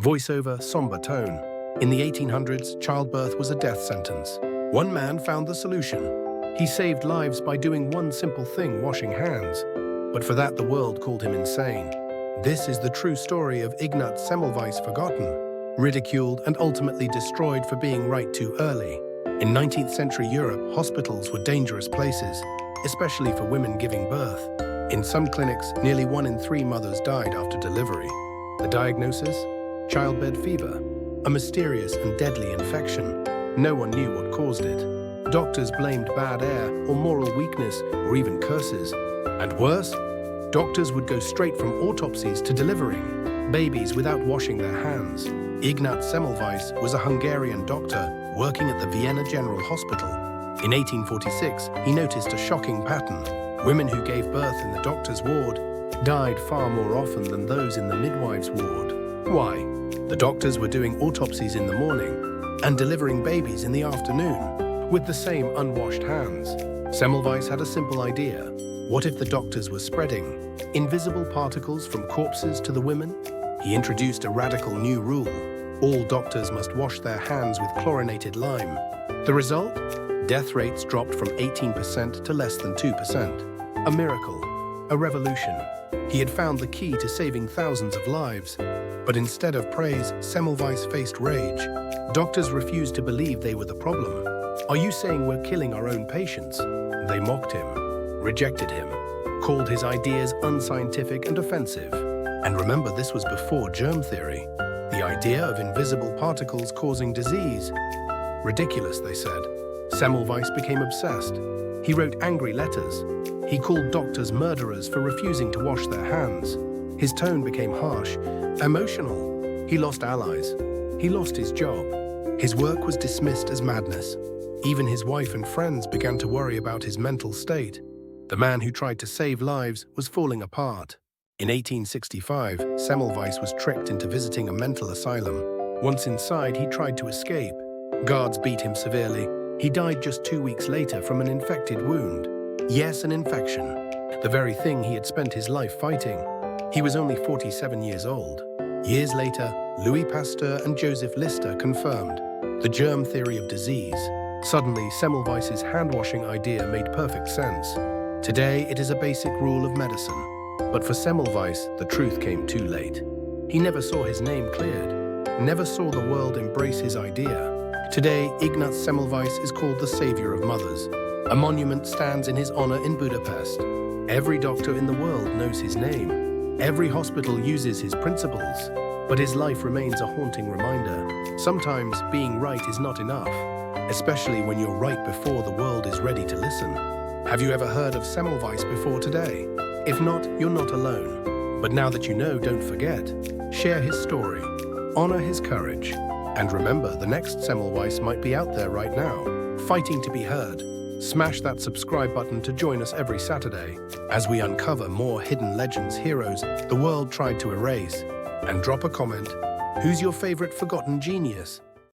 Voiceover, somber tone. In the 1800s, childbirth was a death sentence. One man found the solution. He saved lives by doing one simple thing, washing hands. But for that, the world called him insane. This is the true story of Ignaz Semmelweis, forgotten, ridiculed, and ultimately destroyed for being right too early. In 19th century Europe, hospitals were dangerous places, especially for women giving birth. In some clinics, nearly 1 in 3 mothers died after delivery. The diagnosis? Childbed fever, a mysterious and deadly infection. No one knew what caused it. Doctors blamed bad air or moral weakness or even curses. And worse, doctors would go straight from autopsies to delivering babies without washing their hands. Ignaz Semmelweis was a Hungarian doctor working at the Vienna General Hospital. In 1846, he noticed a shocking pattern. Women who gave birth in the doctor's ward died far more often than those in the midwife's ward. Why? The doctors were doing autopsies in the morning and delivering babies in the afternoon with the same unwashed hands. Semmelweis had a simple idea. What if the doctors were spreading invisible particles from corpses to the women? He introduced a radical new rule. All doctors must wash their hands with chlorinated lime. The result? Death rates dropped from 18% to less than 2%. A miracle, a revolution. He had found the key to saving thousands of lives. But instead of praise, Semmelweis faced rage. Doctors refused to believe they were the problem. "Are you saying we're killing our own patients?" They mocked him, rejected him, called his ideas unscientific and offensive. And remember, this was before germ theory. The idea of invisible particles causing disease. Ridiculous, they said. Semmelweis became obsessed. He wrote angry letters. He called doctors murderers for refusing to wash their hands. His tone became harsh, emotional. He lost allies. He lost his job. His work was dismissed as madness. Even his wife and friends began to worry about his mental state. The man who tried to save lives was falling apart. In 1865, Semmelweis was tricked into visiting a mental asylum. Once inside, he tried to escape. Guards beat him severely. He died just 2 weeks later from an infected wound. Yes, an infection. The very thing he had spent his life fighting. He was only 47 years old. Years later, Louis Pasteur and Joseph Lister confirmed the germ theory of disease. Suddenly, Semmelweis's hand-washing idea made perfect sense. Today, it is a basic rule of medicine. But for Semmelweis, the truth came too late. He never saw his name cleared, never saw the world embrace his idea. Today, Ignaz Semmelweis is called the savior of mothers. A monument stands in his honor in Budapest. Every doctor in the world knows his name. Every hospital uses his principles. But his life remains a haunting reminder. Sometimes being right is not enough, especially when you're right before the world is ready to listen. Have you ever heard of Semmelweis before today? If not, you're not alone. But now that you know, don't forget. Share his story. Honor his courage. And remember, the next Semmelweis might be out there right now, fighting to be heard. Smash that subscribe button to join us every Saturday as we uncover more hidden legends, heroes the world tried to erase. And drop a comment. Who's your favorite forgotten genius?